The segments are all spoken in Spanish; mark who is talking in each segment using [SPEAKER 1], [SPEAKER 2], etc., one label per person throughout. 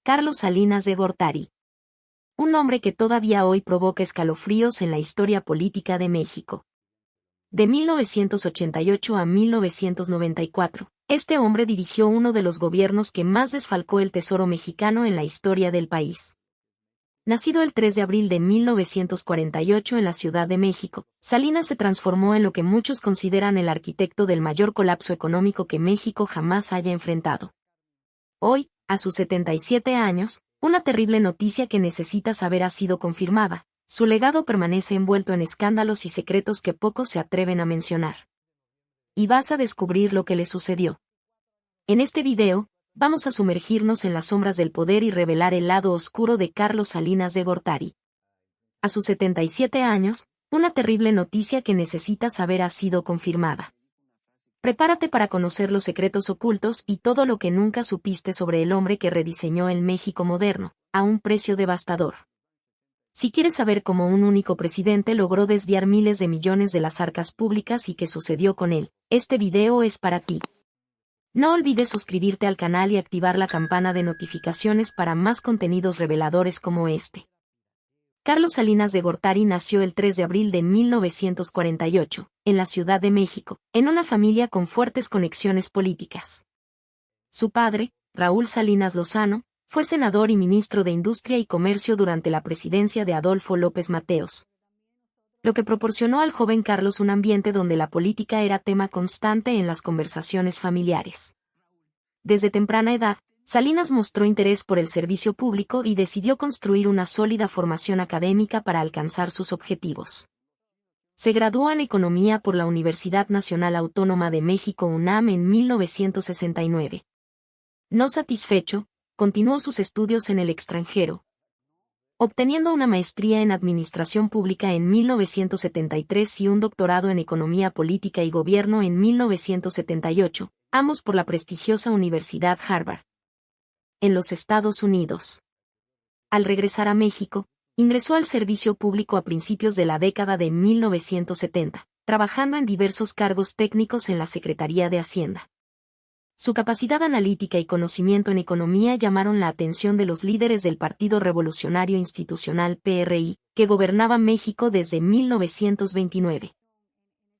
[SPEAKER 1] Carlos Salinas de Gortari. Un nombre que todavía hoy provoca escalofríos en la historia política de México. De 1988 a 1994, este hombre dirigió uno de los gobiernos que más desfalcó el tesoro mexicano en la historia del país. Nacido el 3 de abril de 1948 en la Ciudad de México, Salinas se transformó en lo que muchos consideran el arquitecto del mayor colapso económico que México jamás haya enfrentado. Hoy, a sus 77 años, una terrible noticia que necesita saber ha sido confirmada. Su legado permanece envuelto en escándalos y secretos que pocos se atreven a mencionar. Y vas a descubrir lo que le sucedió. En este video, vamos a sumergirnos en las sombras del poder y revelar el lado oscuro de Carlos Salinas de Gortari. A sus 77 años, una terrible noticia que necesitas saber ha sido confirmada. Prepárate para conocer los secretos ocultos y todo lo que nunca supiste sobre el hombre que rediseñó el México moderno, a un precio devastador. Si quieres saber cómo un único presidente logró desviar miles de millones de las arcas públicas y qué sucedió con él, este video es para ti. No olvides suscribirte al canal y activar la campana de notificaciones para más contenidos reveladores como este. Carlos Salinas de Gortari nació el 3 de abril de 1948, en la Ciudad de México, en una familia con fuertes conexiones políticas. Su padre, Raúl Salinas Lozano, fue senador y ministro de Industria y Comercio durante la presidencia de Adolfo López Mateos, lo que proporcionó al joven Carlos un ambiente donde la política era tema constante en las conversaciones familiares. Desde temprana edad, Salinas mostró interés por el servicio público y decidió construir una sólida formación académica para alcanzar sus objetivos. Se graduó en Economía por la Universidad Nacional Autónoma de México UNAM en 1969. No satisfecho, continuó sus estudios en el extranjero, obteniendo una maestría en Administración Pública en 1973 y un doctorado en Economía Política y Gobierno en 1978, ambos por la prestigiosa Universidad Harvard, en los Estados Unidos. Al regresar a México, ingresó al servicio público a principios de la década de 1970, trabajando en diversos cargos técnicos en la Secretaría de Hacienda. Su capacidad analítica y conocimiento en economía llamaron la atención de los líderes del Partido Revolucionario Institucional PRI, que gobernaba México desde 1929.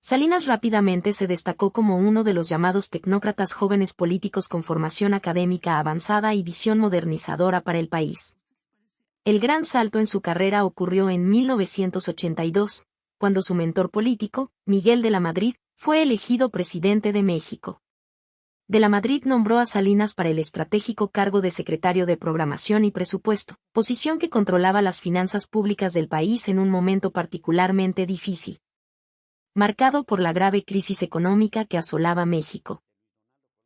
[SPEAKER 1] Salinas rápidamente se destacó como uno de los llamados tecnócratas jóvenes políticos con formación académica avanzada y visión modernizadora para el país. El gran salto en su carrera ocurrió en 1982, cuando su mentor político, Miguel de la Madrid, fue elegido presidente de México. De la Madrid nombró a Salinas para el estratégico cargo de secretario de Programación y Presupuesto, posición que controlaba las finanzas públicas del país en un momento particularmente difícil, marcado por la grave crisis económica que asolaba México.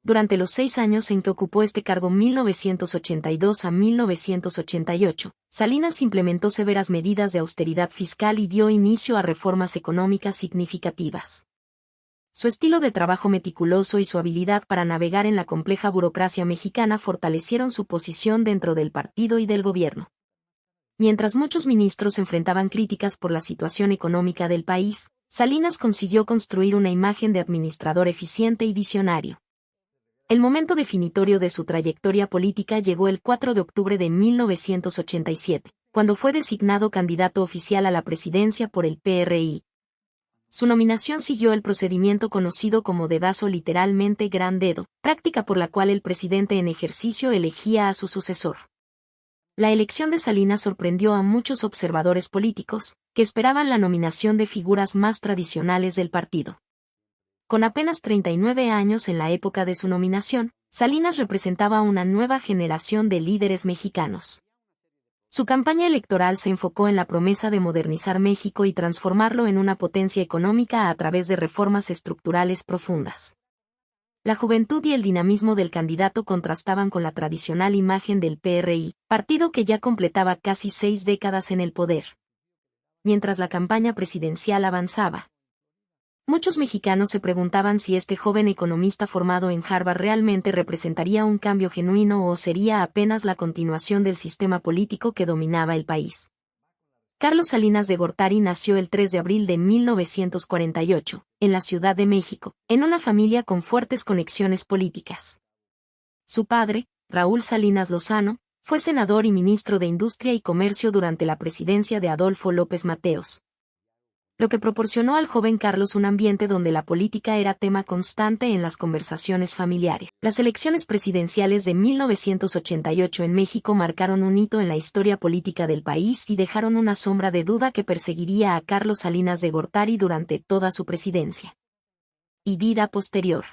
[SPEAKER 1] Durante los 6 años en que ocupó este cargo 1982 a 1988, Salinas implementó severas medidas de austeridad fiscal y dio inicio a reformas económicas significativas. Su estilo de trabajo meticuloso y su habilidad para navegar en la compleja burocracia mexicana fortalecieron su posición dentro del partido y del gobierno. Mientras muchos ministros enfrentaban críticas por la situación económica del país, Salinas consiguió construir una imagen de administrador eficiente y visionario. El momento definitorio de su trayectoria política llegó el 4 de octubre de 1987, cuando fue designado candidato oficial a la presidencia por el PRI. Su nominación siguió el procedimiento conocido como dedazo, literalmente gran dedo, práctica por la cual el presidente en ejercicio elegía a su sucesor. La elección de Salinas sorprendió a muchos observadores políticos, que esperaban la nominación de figuras más tradicionales del partido. Con apenas 39 años en la época de su nominación, Salinas representaba a una nueva generación de líderes mexicanos. Su campaña electoral se enfocó en la promesa de modernizar México y transformarlo en una potencia económica a través de reformas estructurales profundas. La juventud y el dinamismo del candidato contrastaban con la tradicional imagen del PRI, partido que ya completaba casi 6 décadas en el poder. Mientras la campaña presidencial avanzaba, muchos mexicanos se preguntaban si este joven economista formado en Harvard realmente representaría un cambio genuino o sería apenas la continuación del sistema político que dominaba el país. Carlos Salinas de Gortari nació el 3 de abril de 1948, en la Ciudad de México, en una familia con fuertes conexiones políticas. Su padre, Raúl Salinas Lozano, Fue senador y ministro de Industria y Comercio durante la presidencia de Adolfo López Mateos, lo que proporcionó al joven Carlos un ambiente donde la política era tema constante en las conversaciones familiares. Las elecciones presidenciales de 1988 en México marcaron un hito en la historia política del país y dejaron una sombra de duda que perseguiría a Carlos Salinas de Gortari durante toda su presidencia y vida posterior.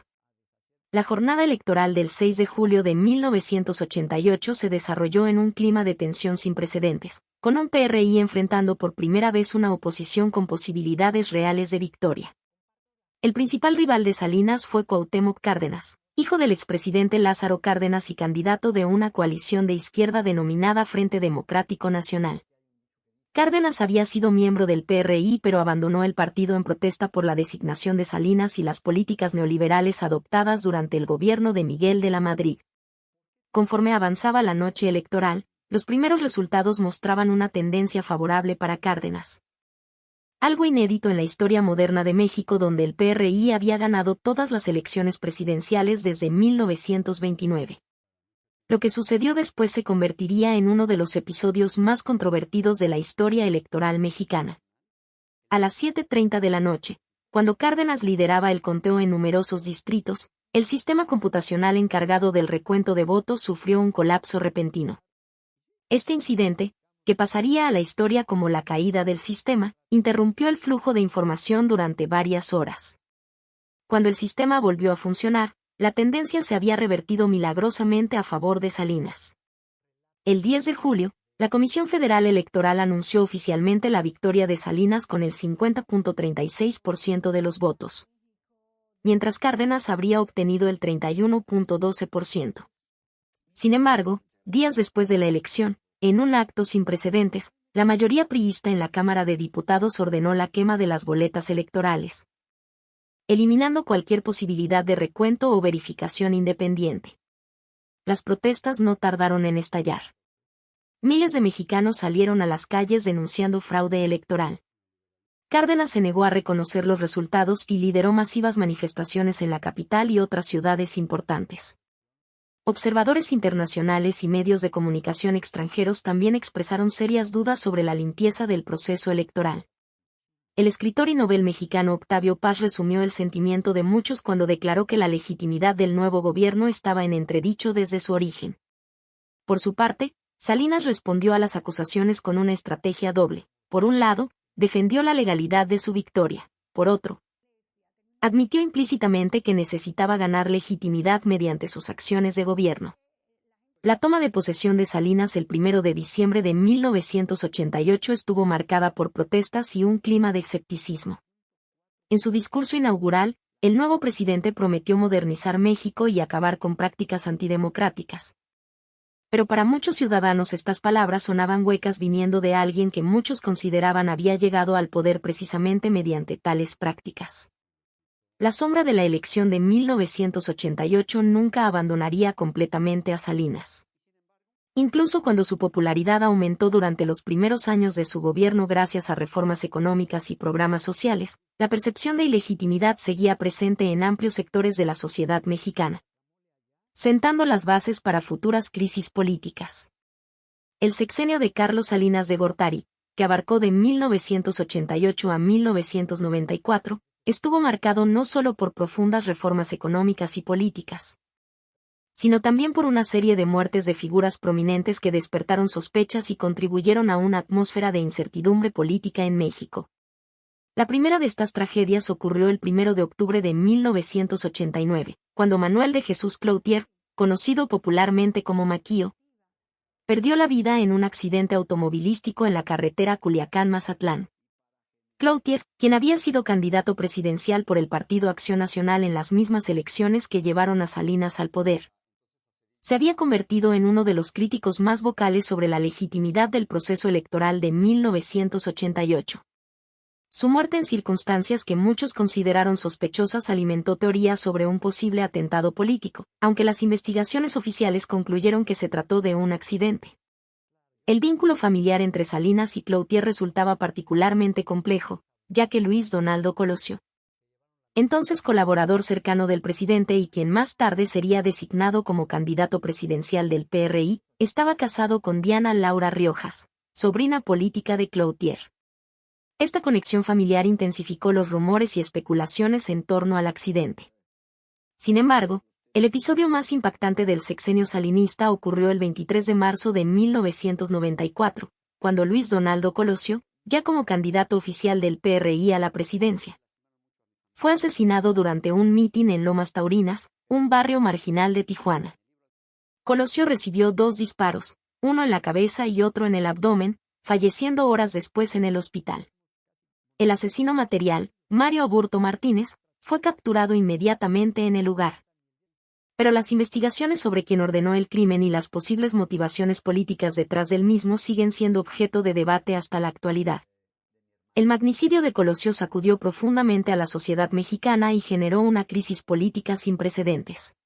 [SPEAKER 1] La jornada electoral del 6 de julio de 1988 se desarrolló en un clima de tensión sin precedentes, con un PRI enfrentando por primera vez una oposición con posibilidades reales de victoria. El principal rival de Salinas fue Cuauhtémoc Cárdenas, hijo del expresidente Lázaro Cárdenas y candidato de una coalición de izquierda denominada Frente Democrático Nacional. Cárdenas había sido miembro del PRI pero abandonó el partido en protesta por la designación de Salinas y las políticas neoliberales adoptadas durante el gobierno de Miguel de la Madrid. Conforme avanzaba la noche electoral, los primeros resultados mostraban una tendencia favorable para Cárdenas. Algo inédito en la historia moderna de México, donde el PRI había ganado todas las elecciones presidenciales desde 1929. Lo que sucedió después se convertiría en uno de los episodios más controvertidos de la historia electoral mexicana. A las 7:30 de la noche, cuando Cárdenas lideraba el conteo en numerosos distritos, el sistema computacional encargado del recuento de votos sufrió un colapso repentino. Este incidente, que pasaría a la historia como la caída del sistema, interrumpió el flujo de información durante varias horas. Cuando el sistema volvió a funcionar, la tendencia se había revertido milagrosamente a favor de Salinas. El 10 de julio, la Comisión Federal Electoral anunció oficialmente la victoria de Salinas con el 50.36% de los votos, mientras Cárdenas habría obtenido el 31.12%. Sin embargo, días después de la elección, en un acto sin precedentes, la mayoría priista en la Cámara de Diputados ordenó la quema de las boletas electorales, eliminando cualquier posibilidad de recuento o verificación independiente. Las protestas no tardaron en estallar. Miles de mexicanos salieron a las calles denunciando fraude electoral. Cárdenas se negó a reconocer los resultados y lideró masivas manifestaciones en la capital y otras ciudades importantes. Observadores internacionales y medios de comunicación extranjeros también expresaron serias dudas sobre la limpieza del proceso electoral. El escritor y novel mexicano Octavio Paz resumió el sentimiento de muchos cuando declaró que la legitimidad del nuevo gobierno estaba en entredicho desde su origen. Por su parte, Salinas respondió a las acusaciones con una estrategia doble. Por un lado, defendió la legalidad de su victoria. Por otro, admitió implícitamente que necesitaba ganar legitimidad mediante sus acciones de gobierno. La toma de posesión de Salinas el 1 de diciembre de 1988 estuvo marcada por protestas y un clima de escepticismo. En su discurso inaugural, el nuevo presidente prometió modernizar México y acabar con prácticas antidemocráticas. Pero para muchos ciudadanos estas palabras sonaban huecas viniendo de alguien que muchos consideraban había llegado al poder precisamente mediante tales prácticas. La sombra de la elección de 1988 nunca abandonaría completamente a Salinas. Incluso cuando su popularidad aumentó durante los primeros años de su gobierno gracias a reformas económicas y programas sociales, la percepción de ilegitimidad seguía presente en amplios sectores de la sociedad mexicana, sentando las bases para futuras crisis políticas. El sexenio de Carlos Salinas de Gortari, que abarcó de 1988 a 1994, estuvo marcado no solo por profundas reformas económicas y políticas, sino también por una serie de muertes de figuras prominentes que despertaron sospechas y contribuyeron a una atmósfera de incertidumbre política en México. La primera de estas tragedias ocurrió el 1 de octubre de 1989, cuando Manuel de Jesús Cloutier, conocido popularmente como Maquío, perdió la vida en un accidente automovilístico en la carretera Culiacán-Mazatlán. Cloutier, quien había sido candidato presidencial por el Partido Acción Nacional en las mismas elecciones que llevaron a Salinas al poder, se había convertido en uno de los críticos más vocales sobre la legitimidad del proceso electoral de 1988. Su muerte en circunstancias que muchos consideraron sospechosas alimentó teorías sobre un posible atentado político, aunque las investigaciones oficiales concluyeron que se trató de un accidente. El vínculo familiar entre Salinas y Cloutier resultaba particularmente complejo, ya que Luis Donaldo Colosio, entonces colaborador cercano del presidente y quien más tarde sería designado como candidato presidencial del PRI, estaba casado con Diana Laura Riojas, sobrina política de Cloutier. Esta conexión familiar intensificó los rumores y especulaciones en torno al accidente. Sin embargo, el episodio más impactante del sexenio salinista ocurrió el 23 de marzo de 1994, cuando Luis Donaldo Colosio, ya como candidato oficial del PRI a la presidencia, fue asesinado durante un mitin en Lomas Taurinas, un barrio marginal de Tijuana. Colosio recibió 2 disparos, uno en la cabeza y otro en el abdomen, falleciendo horas después en el hospital. El asesino material, Mario Aburto Martínez, fue capturado inmediatamente en el lugar. Pero las investigaciones sobre quien ordenó el crimen y las posibles motivaciones políticas detrás del mismo siguen siendo objeto de debate hasta la actualidad. El magnicidio de Colosio sacudió profundamente a la sociedad mexicana y generó una crisis política sin precedentes.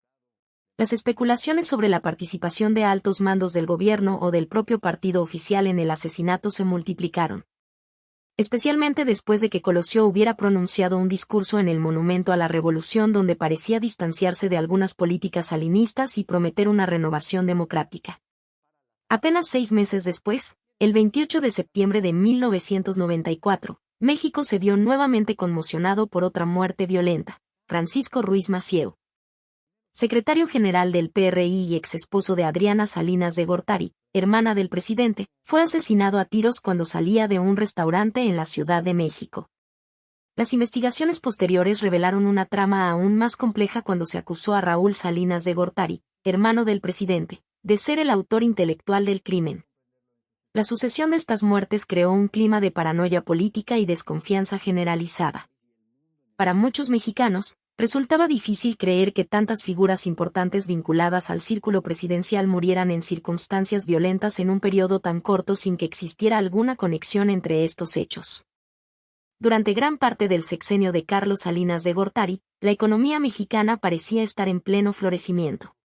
[SPEAKER 1] Las especulaciones sobre la participación de altos mandos del gobierno o del propio partido oficial en el asesinato se multiplicaron, especialmente después de que Colosio hubiera pronunciado un discurso en el Monumento a la Revolución donde parecía distanciarse de algunas políticas salinistas y prometer una renovación democrática. Apenas 6 meses después, el 28 de septiembre de 1994, México se vio nuevamente conmocionado por otra muerte violenta: Francisco Ruiz Massieu, secretario general del PRI y exesposo de Adriana Salinas de Gortari, hermana del presidente, fue asesinado a tiros cuando salía de un restaurante en la Ciudad de México. Las investigaciones posteriores revelaron una trama aún más compleja cuando se acusó a Raúl Salinas de Gortari, hermano del presidente, de ser el autor intelectual del crimen. La sucesión de estas muertes creó un clima de paranoia política y desconfianza generalizada. Para muchos mexicanos, resultaba difícil creer que tantas figuras importantes vinculadas al círculo presidencial murieran en circunstancias violentas en un periodo tan corto sin que existiera alguna conexión entre estos hechos. Durante gran parte del sexenio de Carlos Salinas de Gortari, la economía mexicana parecía estar en pleno florecimiento.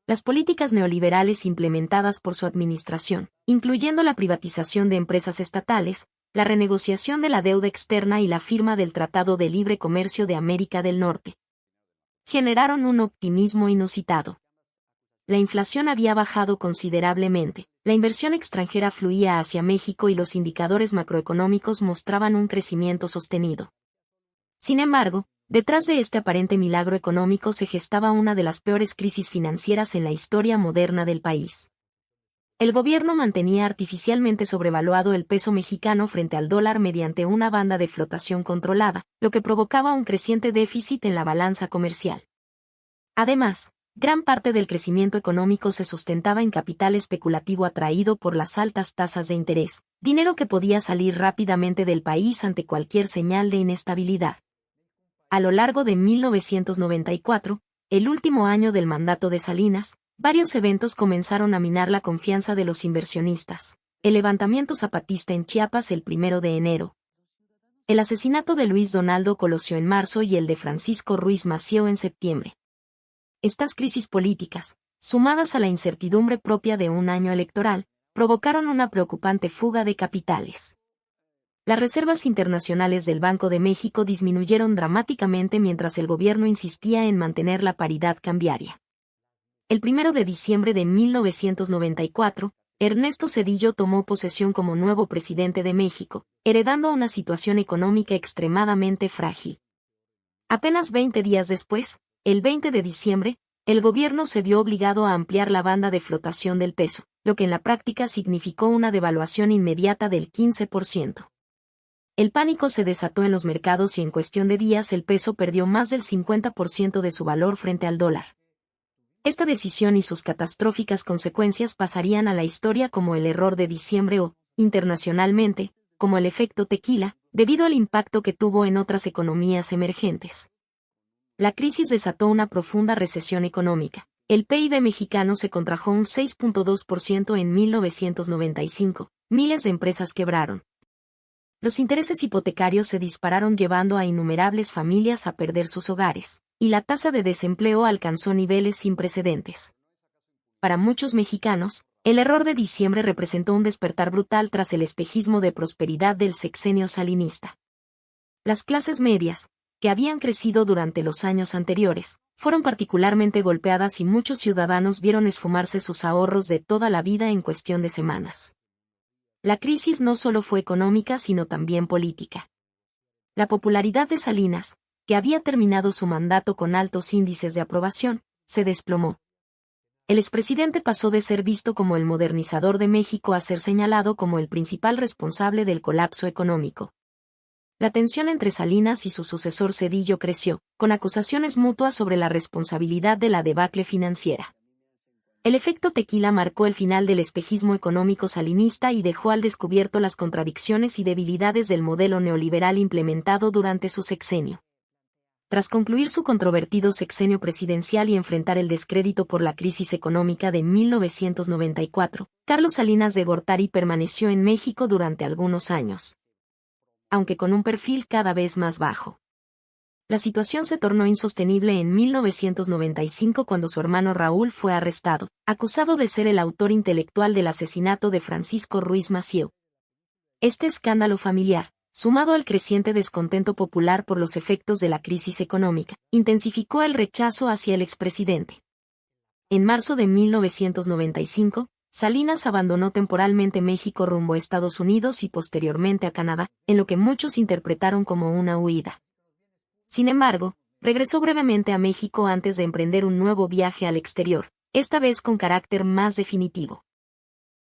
[SPEAKER 1] Las políticas neoliberales implementadas por su administración, incluyendo la privatización de empresas estatales, la renegociación de la deuda externa y la firma del Tratado de Libre Comercio de América del Norte, generaron un optimismo inusitado. La inflación había bajado considerablemente, la inversión extranjera fluía hacia México y los indicadores macroeconómicos mostraban un crecimiento sostenido. Sin embargo, detrás de este aparente milagro económico se gestaba una de las peores crisis financieras en la historia moderna del país. El gobierno mantenía artificialmente sobrevaluado el peso mexicano frente al dólar mediante una banda de flotación controlada, lo que provocaba un creciente déficit en la balanza comercial. Además, gran parte del crecimiento económico se sustentaba en capital especulativo atraído por las altas tasas de interés, dinero que podía salir rápidamente del país ante cualquier señal de inestabilidad. A lo largo de 1994, el último año del mandato de Salinas, varios eventos comenzaron a minar la confianza de los inversionistas. El levantamiento zapatista en Chiapas el 1 de enero. El asesinato de Luis Donaldo Colosio en marzo y el de Francisco Ruiz Massieu en septiembre. Estas crisis políticas, sumadas a la incertidumbre propia de un año electoral, provocaron una preocupante fuga de capitales. Las reservas internacionales del Banco de México disminuyeron dramáticamente mientras el gobierno insistía en mantener la paridad cambiaria. El 1 de diciembre de 1994, Ernesto Zedillo tomó posesión como nuevo presidente de México, heredando una situación económica extremadamente frágil. Apenas 20 días después, el 20 de diciembre, el gobierno se vio obligado a ampliar la banda de flotación del peso, lo que en la práctica significó una devaluación inmediata del 15%. El pánico se desató en los mercados y en cuestión de días el peso perdió más del 50% de su valor frente al dólar. Esta decisión y sus catastróficas consecuencias pasarían a la historia como el error de diciembre o, internacionalmente, como el efecto tequila, debido al impacto que tuvo en otras economías emergentes. La crisis desató una profunda recesión económica. El PIB mexicano se contrajo un 6.2% en 1995, miles de empresas quebraron. Los intereses hipotecarios se dispararon llevando a innumerables familias a perder sus hogares, y la tasa de desempleo alcanzó niveles sin precedentes. Para muchos mexicanos, el error de diciembre representó un despertar brutal tras el espejismo de prosperidad del sexenio salinista. Las clases medias, que habían crecido durante los años anteriores, fueron particularmente golpeadas y muchos ciudadanos vieron esfumarse sus ahorros de toda la vida en cuestión de semanas. La crisis no solo fue económica sino también política. La popularidad de Salinas, que había terminado su mandato con altos índices de aprobación, se desplomó. El expresidente pasó de ser visto como el modernizador de México a ser señalado como el principal responsable del colapso económico. La tensión entre Salinas y su sucesor Zedillo creció, con acusaciones mutuas sobre la responsabilidad de la debacle financiera. El efecto tequila marcó el final del espejismo económico salinista y dejó al descubierto las contradicciones y debilidades del modelo neoliberal implementado durante su sexenio. Tras concluir su controvertido sexenio presidencial y enfrentar el descrédito por la crisis económica de 1994, Carlos Salinas de Gortari permaneció en México durante algunos años, aunque con un perfil cada vez más bajo. La situación se tornó insostenible en 1995 cuando su hermano Raúl fue arrestado, acusado de ser el autor intelectual del asesinato de Francisco Ruiz Massieu. Este escándalo familiar, sumado al creciente descontento popular por los efectos de la crisis económica, intensificó el rechazo hacia el expresidente. En marzo de 1995, Salinas abandonó temporalmente México rumbo a Estados Unidos y posteriormente a Canadá, en lo que muchos interpretaron como una huida. Sin embargo, regresó brevemente a México antes de emprender un nuevo viaje al exterior, esta vez con carácter más definitivo.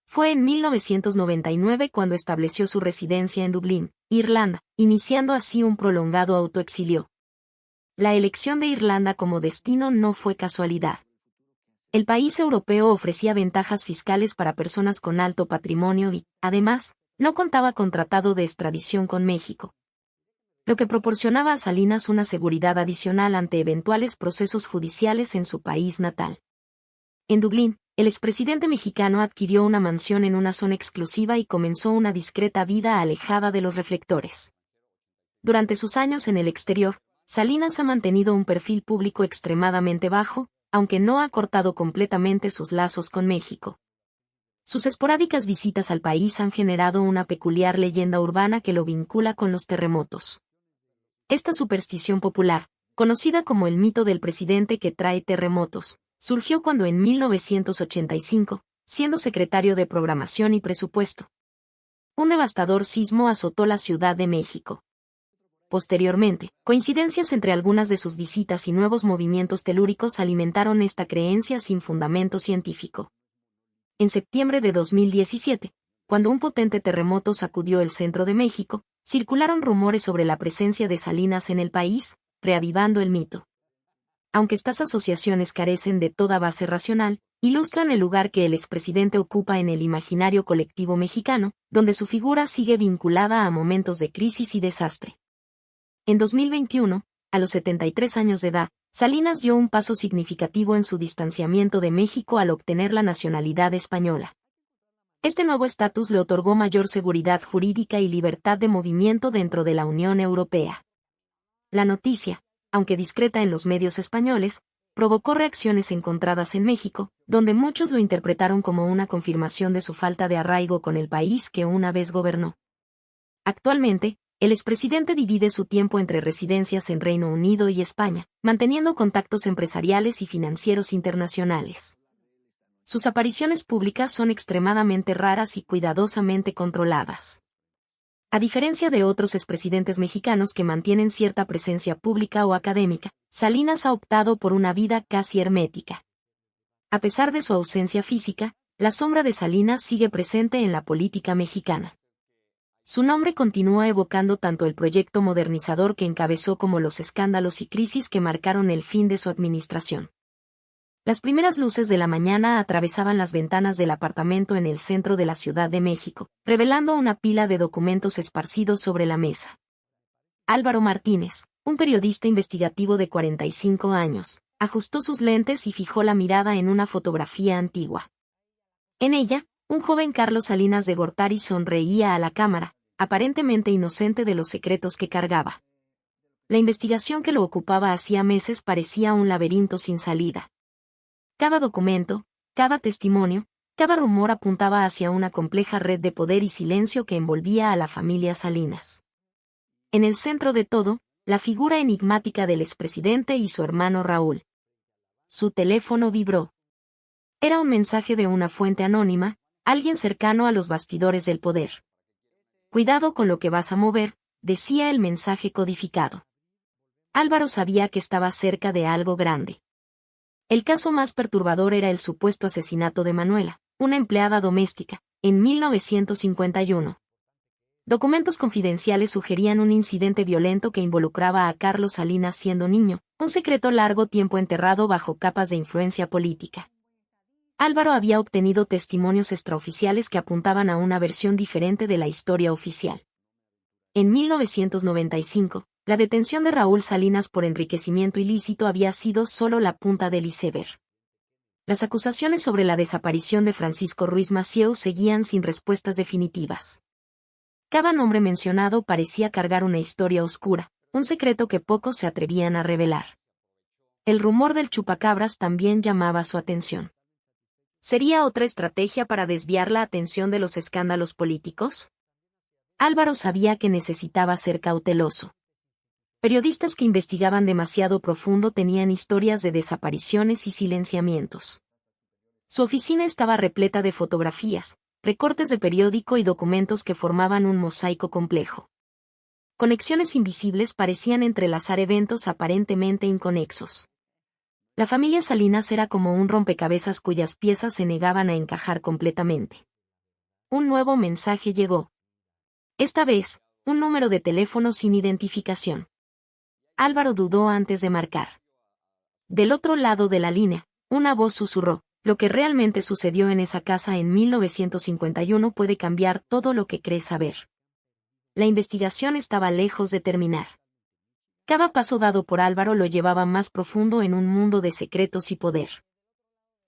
[SPEAKER 1] Fue en 1999 cuando estableció su residencia en Dublín, Irlanda, iniciando así un prolongado autoexilio. La elección de Irlanda como destino no fue casualidad. El país europeo ofrecía ventajas fiscales para personas con alto patrimonio y, además, no contaba con tratado de extradición con México, lo que proporcionaba a Salinas una seguridad adicional ante eventuales procesos judiciales en su país natal. En Dublín, el expresidente mexicano adquirió una mansión en una zona exclusiva y comenzó una discreta vida alejada de los reflectores. Durante sus años en el exterior, Salinas ha mantenido un perfil público extremadamente bajo, aunque no ha cortado completamente sus lazos con México. Sus esporádicas visitas al país han generado una peculiar leyenda urbana que lo vincula con los terremotos. Esta superstición popular, conocida como el mito del presidente que trae terremotos, surgió cuando en 1985, siendo secretario de Programación y Presupuesto, un devastador sismo azotó la Ciudad de México. Posteriormente, coincidencias entre algunas de sus visitas y nuevos movimientos telúricos alimentaron esta creencia sin fundamento científico. En septiembre de 2017, cuando un potente terremoto sacudió el centro de México, circularon rumores sobre la presencia de Salinas en el país, reavivando el mito. Aunque estas asociaciones carecen de toda base racional, ilustran el lugar que el expresidente ocupa en el imaginario colectivo mexicano, donde su figura sigue vinculada a momentos de crisis y desastre. En 2021, a los 73 años de edad, Salinas dio un paso significativo en su distanciamiento de México al obtener la nacionalidad española. Este nuevo estatus le otorgó mayor seguridad jurídica y libertad de movimiento dentro de la Unión Europea. La noticia, aunque discreta en los medios españoles, provocó reacciones encontradas en México, donde muchos lo interpretaron como una confirmación de su falta de arraigo con el país que una vez gobernó. Actualmente, el expresidente divide su tiempo entre residencias en Reino Unido y España, manteniendo contactos empresariales y financieros internacionales. Sus apariciones públicas son extremadamente raras y cuidadosamente controladas. A diferencia de otros expresidentes mexicanos que mantienen cierta presencia pública o académica, Salinas ha optado por una vida casi hermética. A pesar de su ausencia física, la sombra de Salinas sigue presente en la política mexicana. Su nombre continúa evocando tanto el proyecto modernizador que encabezó como los escándalos y crisis que marcaron el fin de su administración. Las primeras luces de la mañana atravesaban las ventanas del apartamento en el centro de la Ciudad de México, revelando una pila de documentos esparcidos sobre la mesa. Álvaro Martínez, un periodista investigativo de 45 años, ajustó sus lentes y fijó la mirada en una fotografía antigua. En ella, un joven Carlos Salinas de Gortari sonreía a la cámara, aparentemente inocente de los secretos que cargaba. La investigación que lo ocupaba hacía meses parecía un laberinto sin salida. Cada documento, cada testimonio, cada rumor apuntaba hacia una compleja red de poder y silencio que envolvía a la familia Salinas. En el centro de todo, La figura enigmática del expresidente y su hermano Raúl. Su teléfono vibró. Era un mensaje de una fuente anónima, alguien cercano a los bastidores del poder. Cuidado con lo que vas a mover, decía el mensaje codificado. Álvaro sabía que estaba cerca de algo grande. El caso más perturbador era el supuesto asesinato de Manuela, una empleada doméstica, en 1951. Documentos confidenciales sugerían un incidente violento que involucraba a Carlos Salinas siendo niño, un secreto largo tiempo enterrado bajo capas de influencia política. Álvaro había obtenido testimonios extraoficiales que apuntaban a una versión diferente de la historia oficial. En 1995, la detención de Raúl Salinas por enriquecimiento ilícito había sido solo la punta del iceberg. Las acusaciones sobre la desaparición de Francisco Ruiz Massieu seguían sin respuestas definitivas. Cada nombre mencionado parecía cargar una historia oscura, un secreto que pocos se atrevían a revelar. El rumor del chupacabras también llamaba su atención. ¿Sería otra estrategia para desviar la atención de los escándalos políticos? Álvaro sabía que necesitaba ser cauteloso. Periodistas que investigaban demasiado profundo tenían historias de desapariciones y silenciamientos. Su oficina estaba repleta de fotografías, recortes de periódico y documentos que formaban un mosaico complejo. Conexiones invisibles parecían entrelazar eventos aparentemente inconexos. La familia Salinas era como un rompecabezas cuyas piezas se negaban a encajar completamente. Un nuevo mensaje llegó. Esta vez, un número de teléfono sin identificación. Álvaro dudó antes de marcar. Del otro lado de la línea, una voz susurró: lo que realmente sucedió en esa casa en 1951 puede cambiar todo lo que crees saber. La investigación estaba lejos de terminar. Cada paso dado por Álvaro lo llevaba más profundo en un mundo de secretos y poder.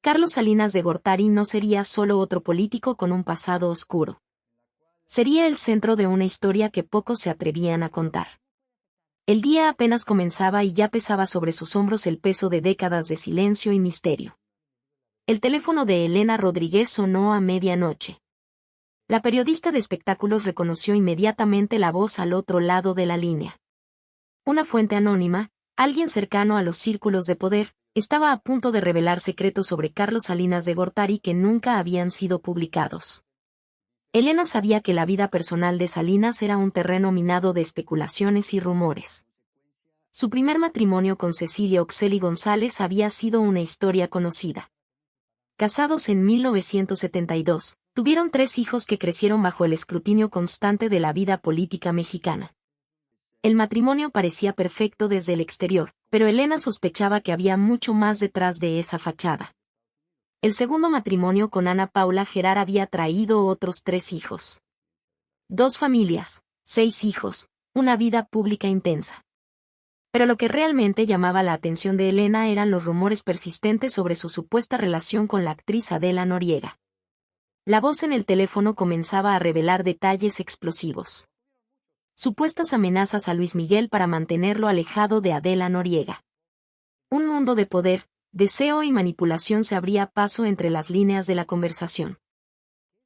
[SPEAKER 1] Carlos Salinas de Gortari no sería solo otro político con un pasado oscuro. Sería el centro de una historia que pocos se atrevían a contar. El día apenas comenzaba y ya pesaba sobre sus hombros el peso de décadas de silencio y misterio. El teléfono de Elena Rodríguez sonó a medianoche. La periodista de espectáculos reconoció inmediatamente la voz al otro lado de la línea. Una fuente anónima, alguien cercano a los círculos de poder, estaba a punto de revelar secretos sobre Carlos Salinas de Gortari que nunca habían sido publicados. Elena sabía que la vida personal de Salinas era un terreno minado de especulaciones y rumores. Su primer matrimonio con Cecilia Oxeli González había sido una historia conocida. Casados en 1972, tuvieron 3 hijos que crecieron bajo el escrutinio constante de la vida política mexicana. El matrimonio parecía perfecto desde el exterior, pero Elena sospechaba que había mucho más detrás de esa fachada. El segundo matrimonio con Ana Paula Gerard había traído otros 3 hijos. 2 familias, 6 hijos, una vida pública intensa. Pero lo que realmente llamaba la atención de Elena eran los rumores persistentes sobre su supuesta relación con la actriz Adela Noriega. La voz en el teléfono comenzaba a revelar detalles explosivos. Supuestas amenazas a Luis Miguel para mantenerlo alejado de Adela Noriega. Un mundo de poder, deseo y manipulación se abría paso entre las líneas de la conversación.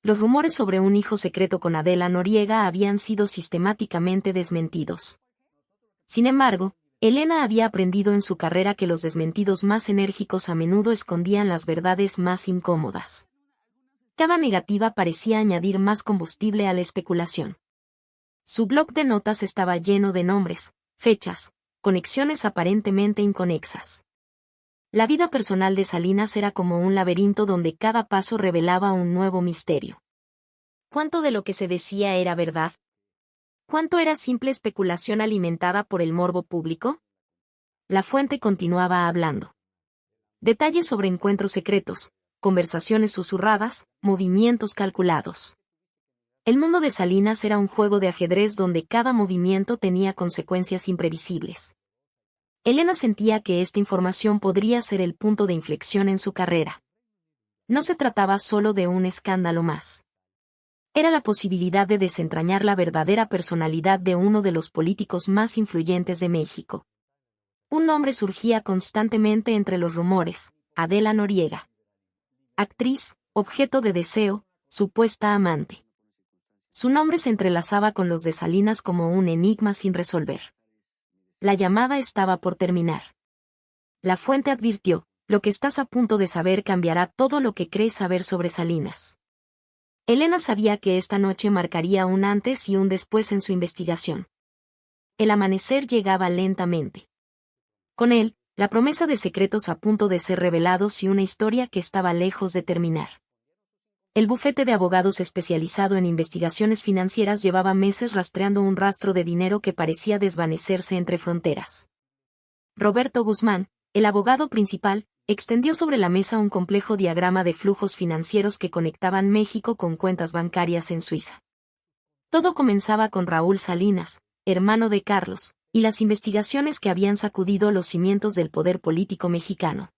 [SPEAKER 1] Los rumores sobre un hijo secreto con Adela Noriega habían sido sistemáticamente desmentidos. Sin embargo, Elena había aprendido en su carrera que los desmentidos más enérgicos a menudo escondían las verdades más incómodas. Cada negativa parecía añadir más combustible a la especulación. Su blog de notas estaba lleno de nombres, fechas, conexiones aparentemente inconexas. La vida personal de Salinas era como un laberinto donde cada paso revelaba un nuevo misterio. ¿Cuánto de lo que se decía era verdad? ¿Cuánto era simple especulación alimentada por el morbo público? La fuente continuaba hablando. Detalles sobre encuentros secretos, conversaciones susurradas, movimientos calculados. El mundo de Salinas era un juego de ajedrez donde cada movimiento tenía consecuencias imprevisibles. Elena sentía que esta información podría ser el punto de inflexión en su carrera. No se trataba solo de un escándalo más. Era la posibilidad de desentrañar la verdadera personalidad de uno de los políticos más influyentes de México. Un nombre surgía constantemente entre los rumores: Adela Noriega. Actriz, objeto de deseo, supuesta amante. Su nombre se entrelazaba con los de Salinas como un enigma sin resolver. La llamada estaba por terminar. La fuente advirtió: lo que estás a punto de saber cambiará todo lo que crees saber sobre Salinas. Elena sabía que esta noche marcaría un antes y un después en su investigación. El amanecer llegaba lentamente. Con él, la promesa de secretos a punto de ser revelados y una historia que estaba lejos de terminar. El bufete de abogados especializado en investigaciones financieras llevaba meses rastreando un rastro de dinero que parecía desvanecerse entre fronteras. Roberto Guzmán, el abogado principal, extendió sobre la mesa un complejo diagrama de flujos financieros que conectaban México con cuentas bancarias en Suiza. Todo comenzaba con Raúl Salinas, hermano de Carlos, y las investigaciones que habían sacudido los cimientos del poder político mexicano.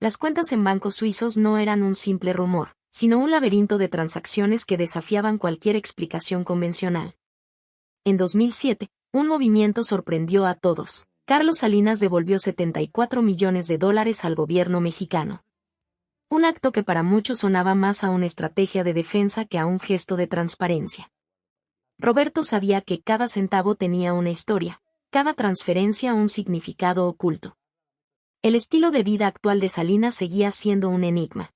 [SPEAKER 1] Las cuentas en bancos suizos no eran un simple rumor, sino un laberinto de transacciones que desafiaban cualquier explicación convencional. En 2007, un movimiento sorprendió a todos. Carlos Salinas devolvió $74 millones al gobierno mexicano. Un acto que para muchos sonaba más a una estrategia de defensa que a un gesto de transparencia. Roberto sabía que cada centavo tenía una historia, cada transferencia un significado oculto. El estilo de vida actual de Salinas seguía siendo un enigma.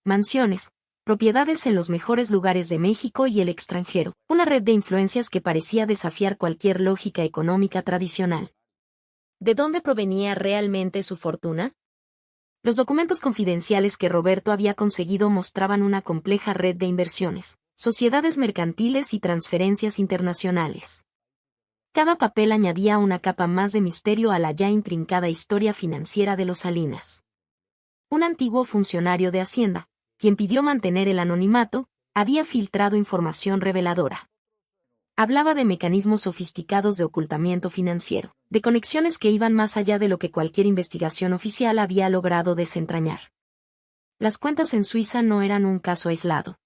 [SPEAKER 1] Mansiones, propiedades en los mejores lugares de México y el extranjero, una red de influencias que parecía desafiar cualquier lógica económica tradicional. ¿De dónde provenía realmente su fortuna? Los documentos confidenciales que Roberto había conseguido mostraban una compleja red de inversiones, sociedades mercantiles y transferencias internacionales. Cada papel añadía una capa más de misterio a la ya intrincada historia financiera de los Salinas. Un antiguo funcionario de Hacienda, quien pidió mantener el anonimato, había filtrado información reveladora. Hablaba de mecanismos sofisticados de ocultamiento financiero, de conexiones que iban más allá de lo que cualquier investigación oficial había logrado desentrañar. Las cuentas en Suiza no eran un caso aislado.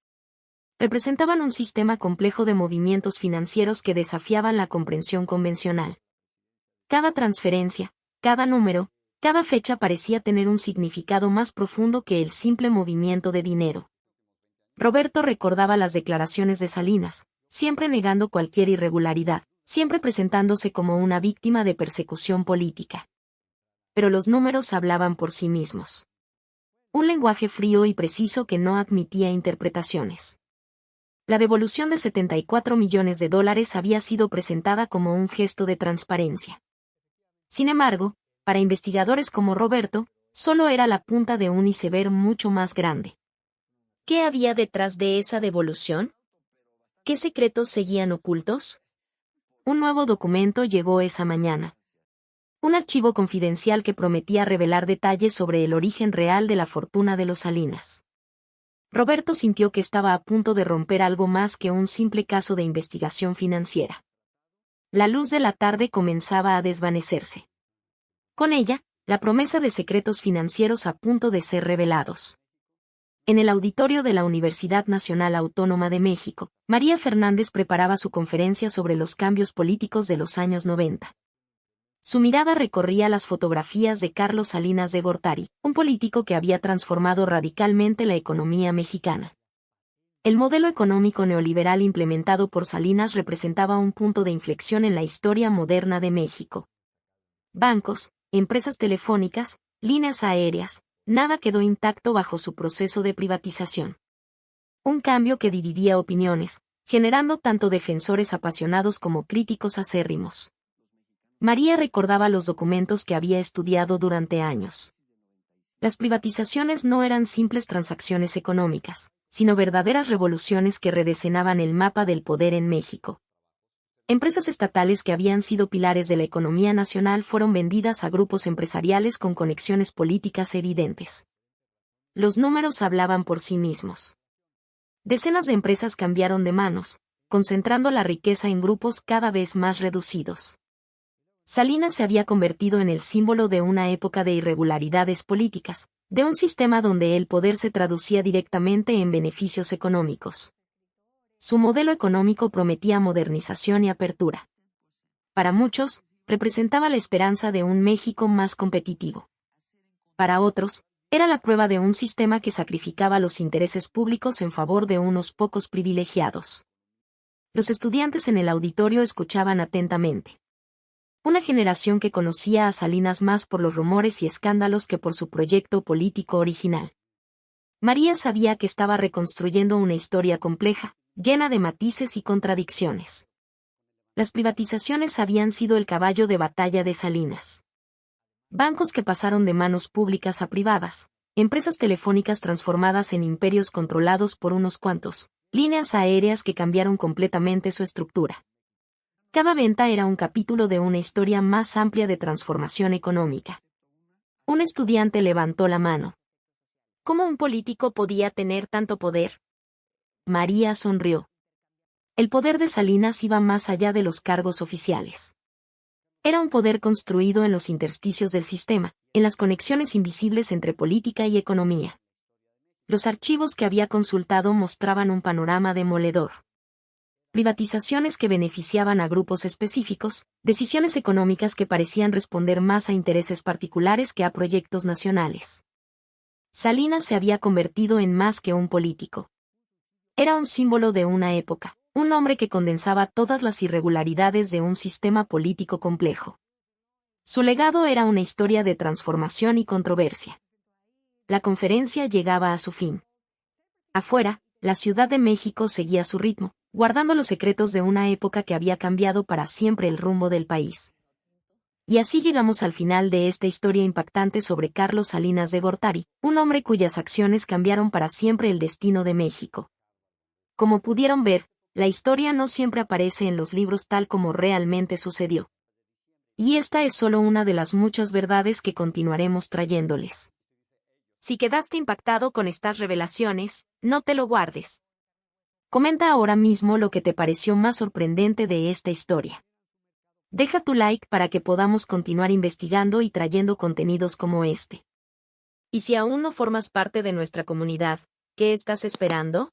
[SPEAKER 1] Representaban un sistema complejo de movimientos financieros que desafiaban la comprensión convencional. Cada transferencia, cada número, cada fecha parecía tener un significado más profundo que el simple movimiento de dinero. Roberto recordaba las declaraciones de Salinas, siempre negando cualquier irregularidad, siempre presentándose como una víctima de persecución política. Pero los números hablaban por sí mismos. Un lenguaje frío y preciso que no admitía interpretaciones. La devolución de $74 millones había sido presentada como un gesto de transparencia. Sin embargo, para investigadores como Roberto, solo era la punta de un iceberg mucho más grande. ¿Qué había detrás de esa devolución? ¿Qué secretos seguían ocultos? Un nuevo documento llegó esa mañana. Un archivo confidencial que prometía revelar detalles sobre el origen real de la fortuna de los Salinas. Roberto sintió que estaba a punto de romper algo más que un simple caso de investigación financiera. La luz de la tarde comenzaba a desvanecerse. Con ella, la promesa de secretos financieros a punto de ser revelados. En el auditorio de la Universidad Nacional Autónoma de México, María Fernández preparaba su conferencia sobre los cambios políticos de los años 90. Su mirada recorría las fotografías de Carlos Salinas de Gortari, un político que había transformado radicalmente la economía mexicana. El modelo económico neoliberal implementado por Salinas representaba un punto de inflexión en la historia moderna de México. Bancos, empresas telefónicas, líneas aéreas, nada quedó intacto bajo su proceso de privatización. Un cambio que dividía opiniones, generando tanto defensores apasionados como críticos acérrimos. María recordaba los documentos que había estudiado durante años. Las privatizaciones no eran simples transacciones económicas, sino verdaderas revoluciones que redecenaban el mapa del poder en México. Empresas estatales que habían sido pilares de la economía nacional fueron vendidas a grupos empresariales con conexiones políticas evidentes. Los números hablaban por sí mismos. Decenas de empresas cambiaron de manos, concentrando la riqueza en grupos cada vez más reducidos. Salinas se había convertido en el símbolo de una época de irregularidades políticas, de un sistema donde el poder se traducía directamente en beneficios económicos. Su modelo económico prometía modernización y apertura. Para muchos, representaba la esperanza de un México más competitivo. Para otros, era la prueba de un sistema que sacrificaba los intereses públicos en favor de unos pocos privilegiados. Los estudiantes en el auditorio escuchaban atentamente. Una generación que conocía a Salinas más por los rumores y escándalos que por su proyecto político original. María sabía que estaba reconstruyendo una historia compleja, llena de matices y contradicciones. Las privatizaciones habían sido el caballo de batalla de Salinas. Bancos que pasaron de manos públicas a privadas, empresas telefónicas transformadas en imperios controlados por unos cuantos, líneas aéreas que cambiaron completamente su estructura. Cada venta era un capítulo de una historia más amplia de transformación económica. Un estudiante levantó la mano. ¿Cómo un político podía tener tanto poder? María sonrió. El poder de Salinas iba más allá de los cargos oficiales. Era un poder construido en los intersticios del sistema, en las conexiones invisibles entre política y economía. Los archivos que había consultado mostraban un panorama demoledor. Privatizaciones que beneficiaban a grupos específicos, decisiones económicas que parecían responder más a intereses particulares que a proyectos nacionales. Salinas se había convertido en más que un político. Era un símbolo de una época, un hombre que condensaba todas las irregularidades de un sistema político complejo. Su legado era una historia de transformación y controversia. La conferencia llegaba a su fin. Afuera, la Ciudad de México seguía su ritmo, guardando los secretos de una época que había cambiado para siempre el rumbo del país. Y así llegamos al final de esta historia impactante sobre Carlos Salinas de Gortari, un hombre cuyas acciones cambiaron para siempre el destino de México. Como pudieron ver, la historia no siempre aparece en los libros tal como realmente sucedió. Y esta es solo una de las muchas verdades que continuaremos trayéndoles. Si quedaste impactado con estas revelaciones, no te lo guardes. Comenta ahora mismo lo que te pareció más sorprendente de esta historia. Deja tu like para que podamos continuar investigando y trayendo contenidos como este. Y si aún no formas parte de nuestra comunidad, ¿qué estás esperando?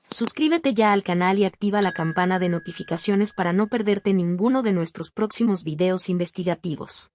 [SPEAKER 1] Suscríbete ya al canal y activa la campana de notificaciones para no perderte ninguno de nuestros próximos videos investigativos.